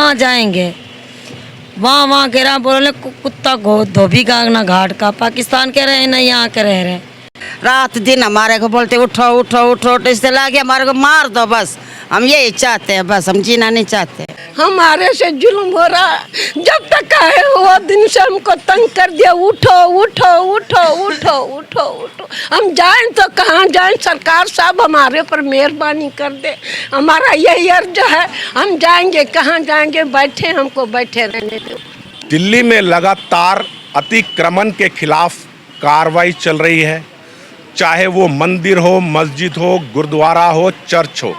कहाँ जाएंगे? वहाँ वहाँ कह रहा बोले कुत्ता धोबी का ना घाट का। पाकिस्तान के रहे ना यहाँ के रह रहे। रात दिन हमारे को बोलते उठो उठो उठो, इससे लगे हमारे को मार दो बस। हम यही चाहते हैं, बस हम जीना नहीं चाहते। हमारे से जुल्म हो रहा है। जब तक आए वो दिन से हमको तंग कर दिया, उठो उठो उठो उठो उठो उठो। हम जाएं तो कहाँ जाएं? सरकार साहब हमारे पर मेहरबानी कर दे। हमारा यही अर्ज है, हम जाएंगे कहाँ जाएंगे? बैठे, हमको बैठे रहने दो। दिल्ली में लगातार अतिक्रमण के खिलाफ कार्रवाई चल रही है, चाहे वो मंदिर हो, मस्जिद हो, गुरुद्वारा हो, चर्च हो।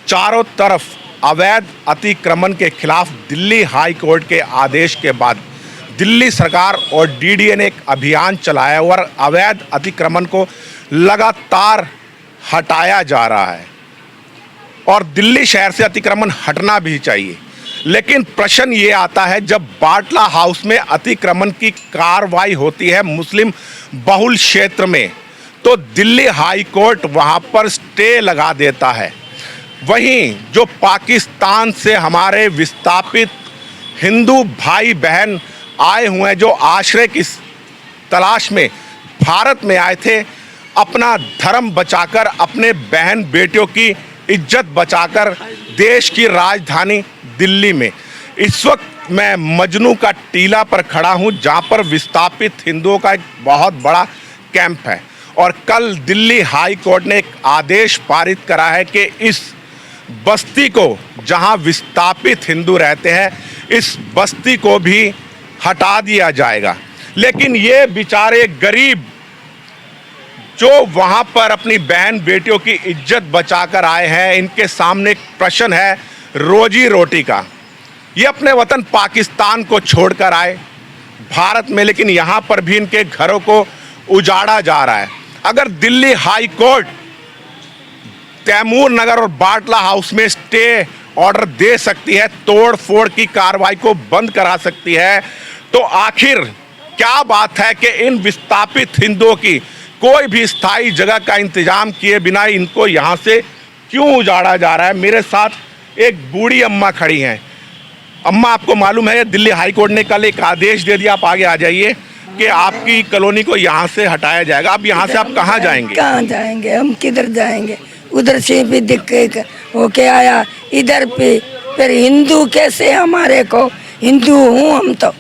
चारों तरफ अवैध अतिक्रमण के खिलाफ दिल्ली हाई कोर्ट के आदेश के बाद दिल्ली सरकार और डीडीए ने एक अभियान चलाया और अवैध अतिक्रमण को लगातार हटाया जा रहा है। और दिल्ली शहर से अतिक्रमण हटना भी चाहिए, लेकिन प्रश्न ये आता है जब बाटला हाउस में अतिक्रमण की कार्रवाई होती है मुस्लिम बहुल क्षेत्र में, तो दिल्ली हाई कोर्ट वहाँ पर स्टे लगा देता है। वहीं जो पाकिस्तान से हमारे विस्थापित हिंदू भाई बहन आए हुए हैं, जो आश्रय की तलाश में भारत में आए थे, अपना धर्म बचाकर, अपने बहन बेटियों की इज्जत बचाकर देश की राजधानी दिल्ली में इस वक्त मैं मजनू का टीला पर खड़ा हूं, जहां पर विस्थापित हिंदुओं का एक बहुत बड़ा कैंप है। और कल दिल्ली हाई कोर्ट ने एक आदेश पारित करा है कि इस बस्ती को, जहां विस्थापित हिंदू रहते हैं, इस बस्ती को भी हटा दिया जाएगा। लेकिन ये बेचारे गरीब जो वहां पर अपनी बहन बेटियों की इज्जत बचाकर आए हैं, इनके सामने एक प्रश्न है रोजी रोटी का। ये अपने वतन पाकिस्तान को छोड़कर आए भारत में, लेकिन यहाँ पर भी इनके घरों को उजाड़ा जा रहा है। अगर दिल्ली हाई कोर्ट तैमूर नगर और बाटला हाउस में स्टे ऑर्डर दे सकती है, तोड़ फोड़ की कार्रवाई को बंद करा सकती है, तो आखिर क्या बात है कि इन विस्थापित हिंदुओं की कोई भी स्थायी जगह का इंतजाम किए बिना इनको यहाँ से क्यों उजाड़ा जा रहा है? मेरे साथ एक बूढ़ी अम्मा खड़ी हैं। अम्मा, आपको मालूम है दिल्ली हाई कोर्ट ने कल एक आदेश दे दिया, आप आगे आ जाइए, कि आपकी कॉलोनी को यहाँ से हटाया जाएगा। अब यहाँ से आप कहाँ जाएंगे? कहाँ जाएंगे? हम किधर जाएंगे? उधर से भी दिक्कत होके आया, इधर पे फिर हिंदू कैसे? हमारे को हिंदू हूँ हम तो,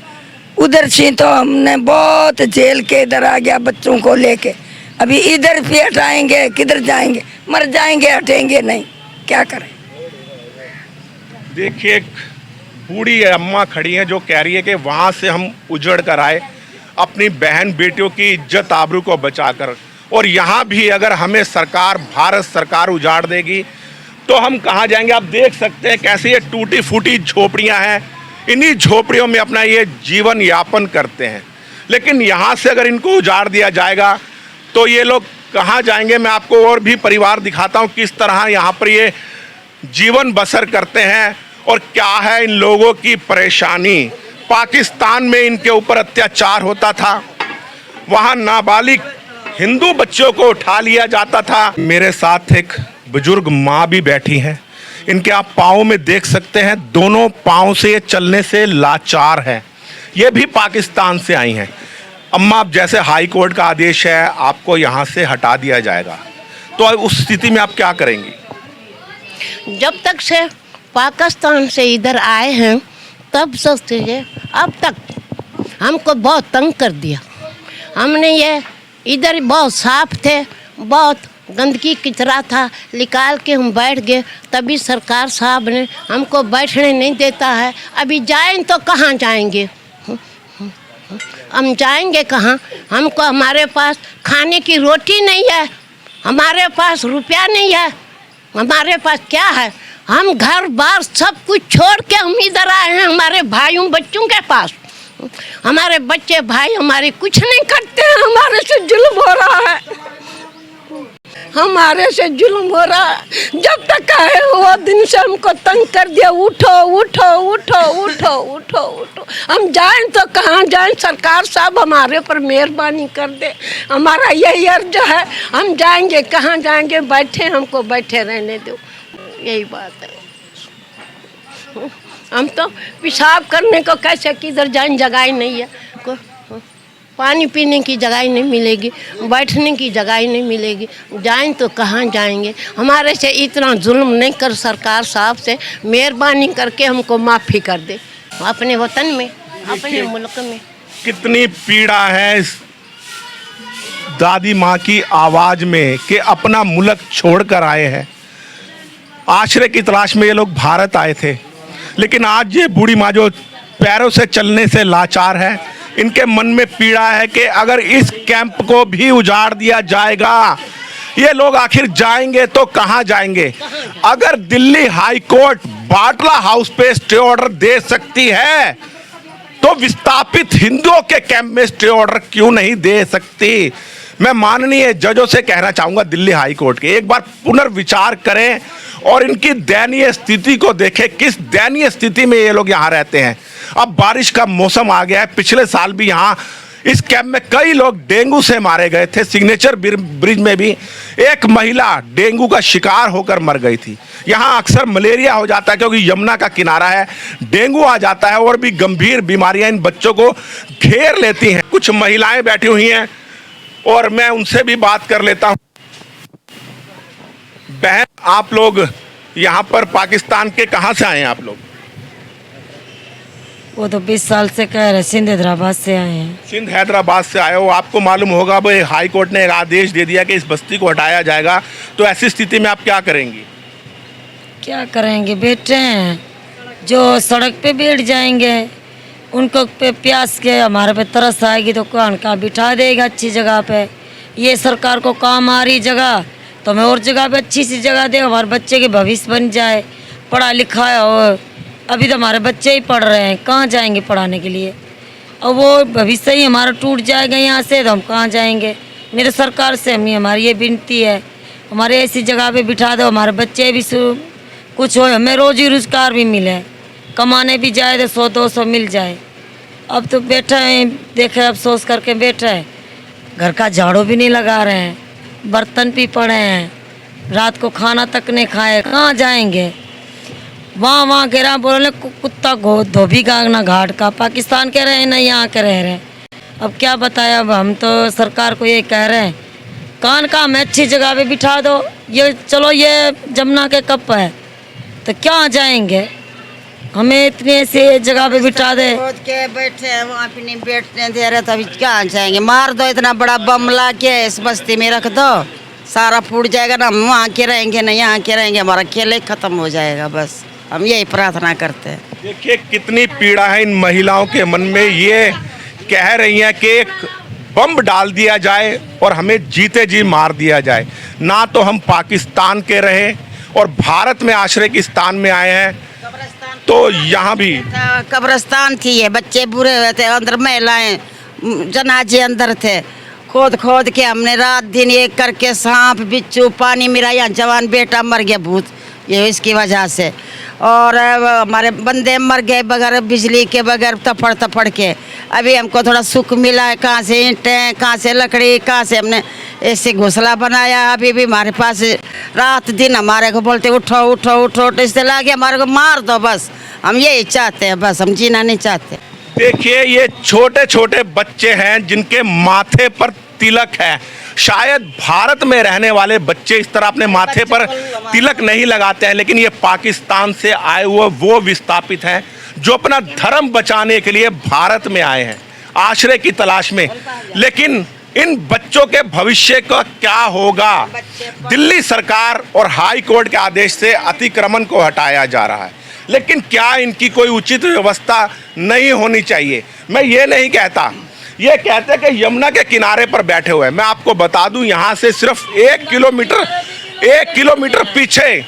उधर से तो हमने बहुत जेल के इधर आ गया बच्चों को लेके। अभी इधर भी हटाएंगे, किधर जाएंगे? मर जाएंगे, हटेंगे नहीं, क्या करें? देखिए, एक बूढ़ी अम्मा खड़ी हैं जो कह रही है कि वहाँ से हम उजड़ कर आए अपनी बहन बेटियों की इज्जत आबरू को बचाकर, और यहाँ भी अगर हमें सरकार, भारत सरकार उजाड़ देगी तो हम कहाँ जाएंगे? आप देख सकते हैं कैसे ये टूटी फूटी झोपड़ियाँ हैं, इन्हीं झोपड़ियों में अपना ये जीवन यापन करते हैं। लेकिन यहाँ से अगर इनको उजाड़ दिया जाएगा तो ये लोग कहाँ जाएंगे? मैं आपको और भी परिवार दिखाता हूँ किस तरह यहाँ पर ये जीवन बसर करते हैं और क्या है इन लोगों की परेशानी। पाकिस्तान में इनके ऊपर अत्याचार होता था, वहाँ नाबालिग हिंदू बच्चों को उठा लिया जाता था। मेरे साथ एक बुजुर्ग माँ भी बैठी हैं, इनके आप पाँव में देख सकते हैं, दोनों पाँव से ये चलने से लाचार है। ये भी पाकिस्तान से आई हैं। अम्मा, अब जैसे हाई कोर्ट का आदेश है आपको यहाँ से हटा दिया जाएगा, तो उस स्थिति में आप क्या करेंगी? जब तक से पाकिस्तान से इधर आए हैं तब से अब तक हमको बहुत तंग कर दिया। हमने ये इधर बहुत साफ थे, बहुत गंदगी किचरा था, निकाल के हम बैठ गए, तभी सरकार साहब ने हमको बैठने नहीं देता है। अभी जाएं तो कहाँ जाएंगे? हम जाएंगे कहाँ? हमको, हमारे पास खाने की रोटी नहीं है, हमारे पास रुपया नहीं है, हमारे पास क्या है? हम घर बार सब कुछ छोड़ के हम इधर आए हैं हमारे भाइयों बच्चों के पास। हमारे बच्चे भाई हमारे कुछ नहीं करते हैं, हमारे से जुल्म हो रहा है, हमारे से जुल्म हो रहा है। जब तक आए वो दिन से हमको तंग कर दिया, उठो उठो उठो उठो उठो उठो। हम जाएं तो कहाँ जाएं? सरकार साहब हमारे पर मेहरबानी कर दे। हमारा यही अर्ज है, हम जाएंगे कहाँ जाएंगे? बैठे, हमको बैठे रहने दो, यही बात है। हम तो पेशाब करने को कैसे किधर जाए जगह ही नहीं है, पानी पीने की जगह ही नहीं मिलेगी, बैठने की जगह ही नहीं मिलेगी, जाएं तो कहाँ जाएंगे। हमारे से इतना जुल्म नहीं कर, सरकार साहब से मेहरबानी करके हमको माफ़ी कर दे अपने वतन में, अपने मुल्क में। कितनी पीड़ा है इस दादी माँ की आवाज़ में कि अपना मुल्क छोड़कर आए हैं। आश्रय की तलाश में ये लोग भारत आए थे, लेकिन आज ये बूढ़ी माँ जो पैरों से चलने से लाचार है, इनके मन में पीड़ा है कि अगर इस कैंप को भी उजाड़ दिया जाएगा, ये लोग आखिर जाएंगे तो कहाँ जाएंगे। अगर दिल्ली हाई कोर्ट बाटला हाउस पे स्टे ऑर्डर दे सकती है तो विस्थापित हिंदुओं के कैंप में स्टे ऑर्डर क्यों नहीं दे सकती। मैं माननीय जजों से कहना चाहूंगा दिल्ली हाई कोर्ट के, एक बार पुनर्विचार करें और इनकी दयनीय स्थिति को देखें। किस दयनीय स्थिति में ये लोग यहाँ रहते हैं। अब बारिश का मौसम आ गया है, पिछले साल भी यहाँ इस कैंप में कई लोग डेंगू से मारे गए थे। सिग्नेचर ब्रिज में भी एक महिला डेंगू का शिकार होकर मर गई थी। यहाँ अक्सर मलेरिया हो जाता है क्योंकि यमुना का किनारा है, डेंगू आ जाता है और भी गंभीर बीमारियां इन बच्चों को घेर लेती हैं। कुछ महिलाएं बैठी हुई हैं और मैं उनसे भी बात कर लेता हूं। बहन, आप लोग यहाँ पर पाकिस्तान के कहाँ से आए हैं आप लोग? वो तो 20 साल से कह रहे, सिंध हैदराबाद से आए हैं। सिंध हैदराबाद से आए हो। आपको मालूम होगा अब हाई कोर्ट ने एक आदेश दे दिया कि इस बस्ती को हटाया जाएगा, तो ऐसी स्थिति में आप क्या करेंगी? क्या करेंगे, बैठे हैं जो सड़क पे बैठ जाएंगे। उनको पे प्यास के हमारे पे तरस आएगी तो कौन का बिठा देगा अच्छी जगह पे। ये सरकार को काम आ रही जगह तो हमें और जगह पे अच्छी सी जगह दे, हमारे बच्चे के भविष्य बन जाए, पढ़ा लिखा हो। अभी तो हमारे बच्चे ही पढ़ रहे हैं, कहाँ जाएंगे पढ़ाने के लिए। और वो भविष्य ही हमारा टूट जाएगा यहाँ से तो हम कहाँ जाएंगे। मेरे सरकार से हमारी ये विनती है, हमारे ऐसी जगह पे बिठा दो, हमारे बच्चे भी कुछ हो, हमें रोजी रोजगार भी मिले, कमाने भी जाए तो 100-200 मिल जाए। अब तो बैठे हैं, देखे अफसोस करके बैठे हैं, घर का झाड़ू भी नहीं लगा रहे हैं, बर्तन भी पड़े हैं, रात को खाना तक नहीं खाए, कहाँ जाएंगे। वहाँ कह रहा बोले कुत्ता धोबी का ना घाट का, पाकिस्तान के रहे ना यहाँ के रह रहे। अब क्या बताया, अब हम तो सरकार को ये कह रहे हैं, कान का हमें अच्छी जगह पे बिठा दो। ये चलो ये जमुना के कप है तो क्या जाएंगे, हमें इतनी ऐसी जगह पे बिठा दे। खोद के बैठे हैं वहाँ पे, नहीं बैठने दे रहे तो अभी कहाँ जाएंगे। मार दो, इतना बड़ा बम ला के इस बस्ती में रख दो, सारा फूट जाएगा ना। हम वहाँ के रहेंगे ना यहाँ के रहेंगे, हमारा खेल ही खत्म हो जाएगा। बस हम यही प्रार्थना करते हैं। देखिए कितनी पीड़ा है इन महिलाओं के मन में। ये कह रही हैं कि एक बम डाल दिया जाए और हमें जीते जी मार दिया जाए, ना तो हम पाकिस्तान के रहे और भारत में आश्रय की स्थान में आए हैं। तो यहाँ भी कब्रिस्तान थी, ये बच्चे बुरे हुए थे, अंदर महिलाएं जनाजे अंदर थे। खोद खोद के हमने रात दिन एक करके सांप बिच्छू पानी मिला, यहाँ जवान बेटा मर गया भूत, ये इसकी वजह से। और हमारे बंदे मर गए बगैर बिजली के, बगैर तफड़ तफड़ के। अभी हमको थोड़ा सुख मिला है, कहाँ से ईंटें, कहाँ से लकड़ी, कहाँ से हमने ऐसे घोंसला बनाया। अभी भी हमारे पास रात दिन हमारे को बोलते उठो उठो उठो, इससे लगे हमारे को मार दो। बस हम यही चाहते हैं, बस हम जीना नहीं चाहते। देखिए ये छोटे छोटे बच्चे हैं जिनके माथे पर तिलक है। शायद भारत में रहने वाले बच्चे इस तरह अपने माथे पर तिलक नहीं लगाते हैं, लेकिन ये पाकिस्तान से आए हुए वो विस्थापित हैं जो अपना धर्म बचाने के लिए भारत में आए हैं आश्रय की तलाश में। लेकिन इन बच्चों के भविष्य का क्या होगा? दिल्ली सरकार और हाई कोर्ट के आदेश से अतिक्रमण को हटाया जा रहा है, लेकिन क्या इनकी कोई उचित व्यवस्था नहीं होनी चाहिए? मैं ये नहीं कहता, ये कहते हैं कि यमुना के किनारे पर बैठे हुए हैं। मैं आपको बता दूं यहाँ से सिर्फ 1 किलोमीटर पीछे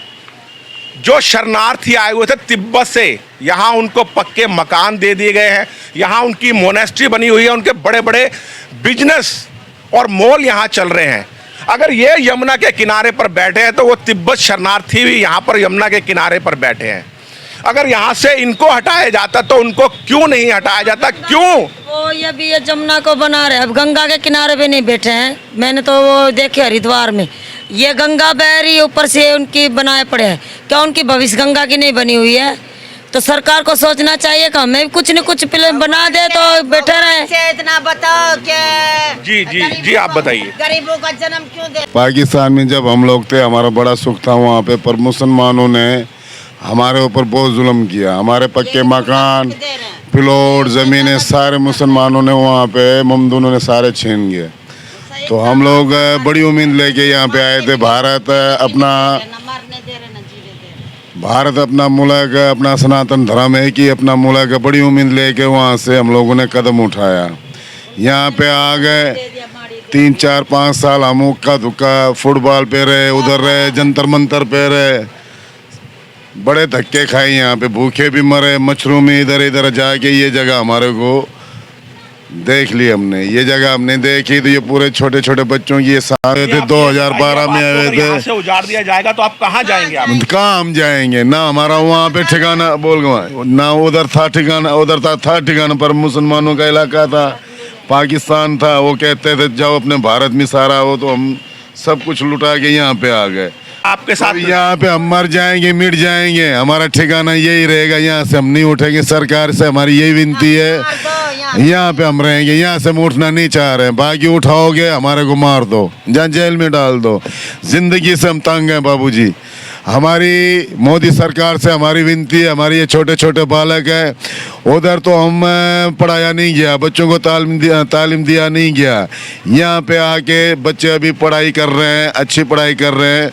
जो शरणार्थी आए हुए थे तिब्बत से, यहाँ उनको पक्के मकान दे दिए गए हैं, यहाँ उनकी मोनेस्ट्री बनी हुई है, उनके बड़े बड़े बिजनेस और मॉल यहाँ चल रहे हैं। अगर ये यमुना के किनारे पर बैठे हैं तो वो तिब्बत शरणार्थी भी यहाँ पर यमुना के किनारे पर बैठे हैं। अगर यहाँ से इनको हटाया जाता तो उनको क्यों नहीं हटाया जाता? क्यों वो ये जमुना को बना रहे, अब गंगा के किनारे पे नहीं बैठे हैं। मैंने तो वो देखे हरिद्वार में, ये गंगा बह रही है, ऊपर से उनकी बनाए पड़े हैं। क्या उनकी भविष्य गंगा की नहीं बनी हुई है? तो सरकार को सोचना चाहिए कि हमें भी कुछ न कुछ फिल्म बना दे तो बैठे रहे। से इतना बताओ कि जी जी जी, आप बताइए। गरीबों का जन्म क्यों दे। पाकिस्तान में जब हम लोग थे हमारा बड़ा सुख था वहाँ पे, पर मुसलमानों ने हमारे ऊपर बहुत जुल्म किया। हमारे पक्के मकान, प्लॉट, ज़मीनें सारे मुसलमानों ने वहाँ पे ममदूनों ने सारे छीन गए। तो हम लोग बड़ी उम्मीद लेके यहाँ पे आए थे। भारत अपना मुल्क, अपना सनातन धर्म है कि अपना मुल्क, बड़ी उम्मीद लेके वहाँ से हम लोगों ने कदम उठाया। यहाँ पे आ गए 3 4 5 साल हम उक्का दुक्का फुटबॉल पे रहे, उधर रहे, जंतर मंतर पे रहे, बड़े धक्के खाए, यहाँ पे भूखे भी मरे, मच्छरों में इधर इधर जाके ये जगह हमारे को देख ली हमने। ये जगह हमने देखी तो ये पूरे छोटे छोटे बच्चों की ये सारे थे 2012 में आए थे। यहाँ से उजाड़ दिया जाएगा तो आप कहाँ जाएंगे? आप कहाँ हम जाएंगे? ना हमारा वहाँ पे ठिकाना बोल गए, ना उधर था ठिकाना, उधर था ठिकाना पर मुसलमानों का इलाका था, पाकिस्तान था। वो कहते थे जाओ अपने भारत में सारा हो, तो हम सब कुछ लुटा के यहाँ पे आ गए। आपके साथ यहाँ पे हम मर जाएंगे, मिट जाएंगे, हमारा ठिकाना यही रहेगा। यहाँ से हम नहीं उठेंगे। सरकार से हमारी यही विनती है, यहाँ पे हम रहेंगे, यहाँ से हम उठना नहीं चाह रहे हैं। बाकी उठाओगे हमारे को मार दो, जहाँ जेल में डाल दो। जिंदगी से हम तंग हैं बाबूजी। हमारी मोदी सरकार से हमारी विनती है, हमारे ये छोटे छोटे बालक हैं, उधर तो हम पढ़ाया नहीं गया, बच्चों को तालीम दिया नहीं गया। यहाँ पे आके बच्चे अभी पढ़ाई कर रहे हैं, अच्छी पढ़ाई कर रहे हैं।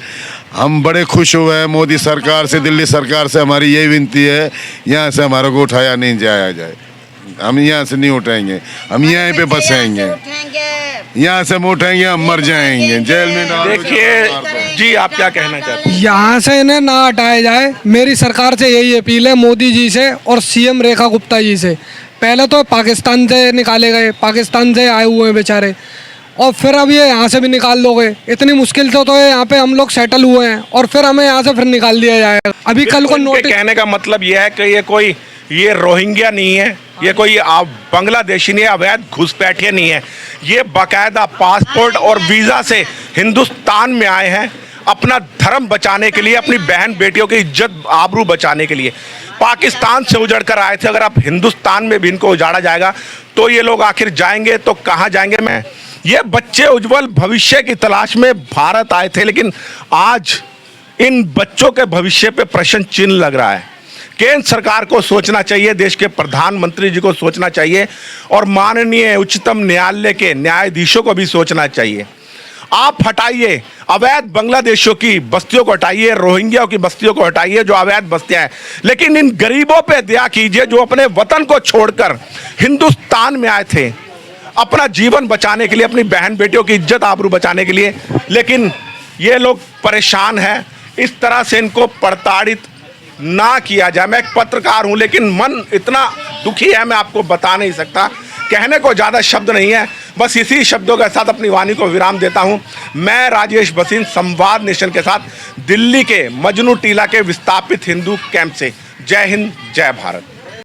हम बड़े खुश हुए हैं मोदी सरकार से, दिल्ली सरकार से हमारी यही विनती है, यहाँ से हमारे को उठाया नहीं जाया जाए। हम यहाँ से नहीं उठाएंगे, हम यहीं पे बसेंगे। यहाँ से हम उठेंगे, हम मर जाएंगे, जेल में डाल। देखिए जी, आप क्या कहना चाहते हैं? यहाँ से इन्हें ना हटाया जाए। मेरी सरकार से यही अपील है, मोदी जी से और सीएम रेखा गुप्ता जी से। पहले तो पाकिस्तान से निकाले गए, पाकिस्तान से आए हुए हैं बेचारे, और फिर अब ये यहाँ से भी निकाल दोगे। इतनी मुश्किल से तो यहाँ पे हम लोग सेटल हुए हैं और फिर हमें यहाँ से फिर निकाल दिया जाएगा। अभी कल को नोटिस। कहने का मतलब ये है कि ये रोहिंग्या नहीं है, ये कोई बांग्लादेशी नहीं है, अवैध घुसपैठिए नहीं है। ये बाकायदा पासपोर्ट और वीज़ा से हिंदुस्तान में आए हैं अपना धर्म बचाने के लिए, अपनी बहन बेटियों की इज्जत आबरू बचाने के लिए। पाकिस्तान से उजड़ कर आए थे, अगर आप हिंदुस्तान में भी इनको उजाड़ा जाएगा तो ये लोग आखिर जाएंगे तो कहाँ जाएंगे? ये बच्चे उज्जवल भविष्य की तलाश में भारत आए थे, लेकिन आज इन बच्चों के भविष्य पे प्रश्न चिन्ह लग रहा है। केंद्र सरकार को सोचना चाहिए, देश के प्रधानमंत्री जी को सोचना चाहिए और माननीय उच्चतम न्यायालय के न्यायाधीशों को भी सोचना चाहिए। आप हटाइए अवैध बांग्लादेशियों की बस्तियों को, हटाइए रोहिंग्याओं की बस्तियों को, हटाइए जो अवैध बस्तियां हैं, लेकिन इन गरीबों पे दया कीजिए जो अपने वतन को छोड़कर हिंदुस्तान में आए थे अपना जीवन बचाने के लिए, अपनी बहन बेटियों की इज्जत आबरू बचाने के लिए। लेकिन ये लोग परेशान हैं। इस तरह से इनको प्रताड़ित ना किया जाए। मैं एक पत्रकार हूं, लेकिन मन इतना दुखी है, मैं आपको बता नहीं सकता। कहने को ज़्यादा शब्द नहीं है। बस इसी शब्दों के साथ अपनी वाणी को विराम देता हूं। मैं राजेश भसीन, संवाद नेशन के साथ, दिल्ली के मजनू टीला के विस्थापित हिंदू कैंप से। जय हिंद, जय भारत।